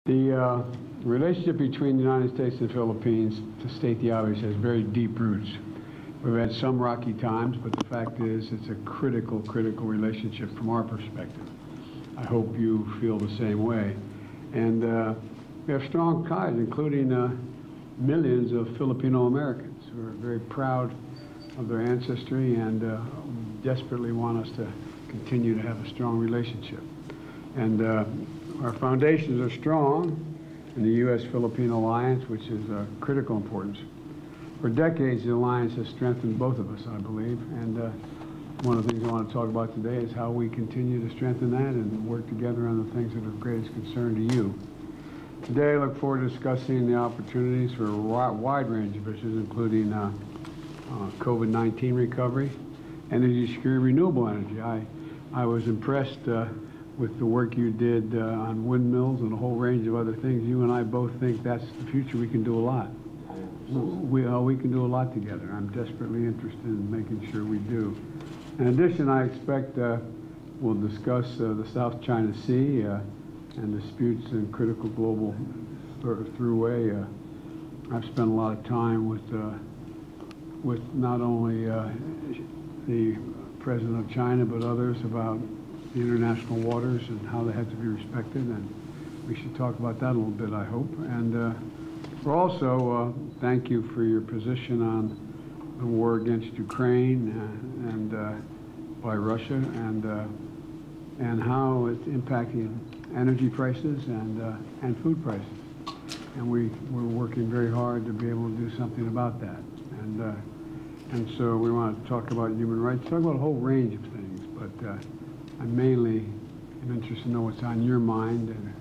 The relationship between the United States and the Philippines, to state the obvious, has very deep roots. We've had some rocky times, but the fact is it's a critical relationship from our perspective. I hope you feel the same way. And we have strong ties, including millions of Filipino Americans who are very proud of their ancestry and desperately want us to continue to have a strong relationship. And our foundations are strong in the U.S.-Philippine alliance, which is of critical importance. For decades, the alliance has strengthened both of us, I believe, and one of the things I want to talk about today is how we continue to strengthen that and work together on the things that are of greatest concern to you. Today, I look forward to discussing the opportunities for a wide range of issues, including COVID-19 recovery, energy security, renewable energy. I was impressed with the work you did on windmills and a whole range of other things. You and I both think that's the future. We can do a lot. We can do a lot together. I'm desperately interested in making sure we do. In addition, I expect we'll discuss the South China Sea and disputes in critical global throughway. I've spent a lot of time with not only the President of China, but others about the international waters and how they have to be respected, and we should talk about that a little bit, I hope. And we're also thank you for your position on the war against Ukraine and by Russia, and how it's impacting energy prices and food prices. And we're working very hard to be able to do something about that. And so we want to talk about human rights, talk about a whole range of things, but I'm mainly interested to know what's on your mind and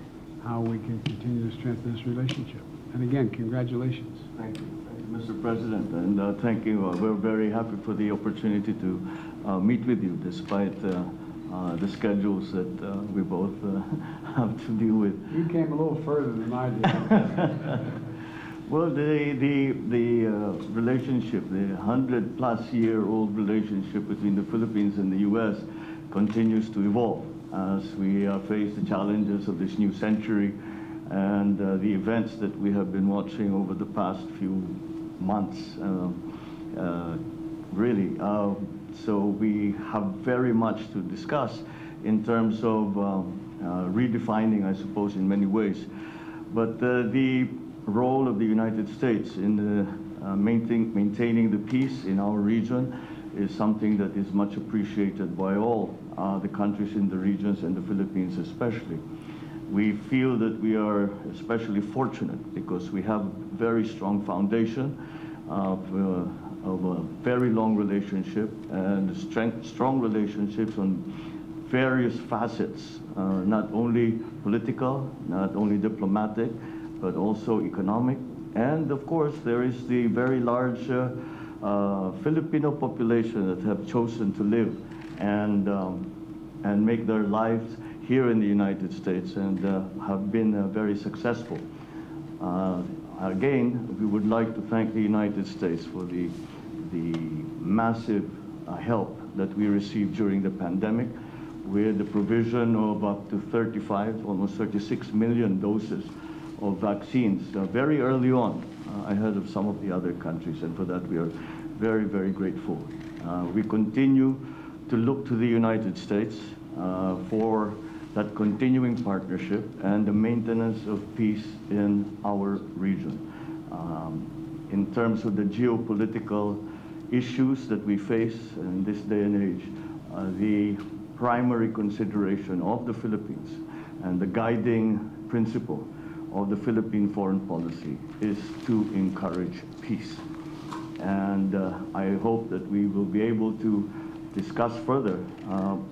how we can continue to strengthen this relationship. And again, congratulations. Thank you, Mr. President, and thank you. We're very happy for the opportunity to meet with you despite the schedules that we both have to deal with. You came a little further than I did. Well, the relationship, the 100-plus-year-old relationship between the Philippines and the U.S. continues to evolve as we face the challenges of this new century and the events that we have been watching over the past few months, really. So we have very much to discuss in terms of redefining, I suppose, in many ways. But the role of the United States in maintaining the peace in our region is something that is much appreciated by all the countries in the regions, and the Philippines especially. We feel that we are especially fortunate because we have a very strong foundation of a very long relationship and strong relationships on various facets, not only political, not only diplomatic, but also economic. And of course, there is the very large Filipino population that have chosen to live and make their lives here in the United States and have been very successful. Again, we would like to thank the United States for the massive help that we received during the pandemic with the provision of up to 35, almost 36 million doses of vaccines very early on, ahead of some of the other countries, and for that we are very, very grateful. We continue to look to the United States for that continuing partnership and the maintenance of peace in our region. In terms of the geopolitical issues that we face in this day and age, the primary consideration of the Philippines and the guiding principle of the Philippine foreign policy is to encourage peace. And I hope that we will be able to discuss further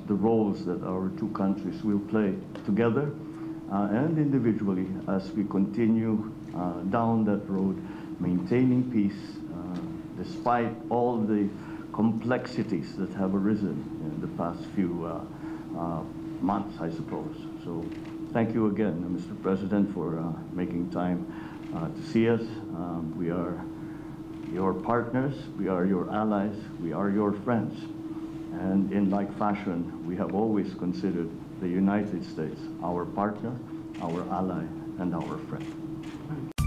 the roles that our two countries will play together and individually as we continue down that road, maintaining peace despite all the complexities that have arisen in the past few months, I suppose. So thank you again, Mr. President, for making time to see us. We are your partners, we are your allies, we are your friends. And in like fashion, we have always considered the United States our partner, our ally, and our friend.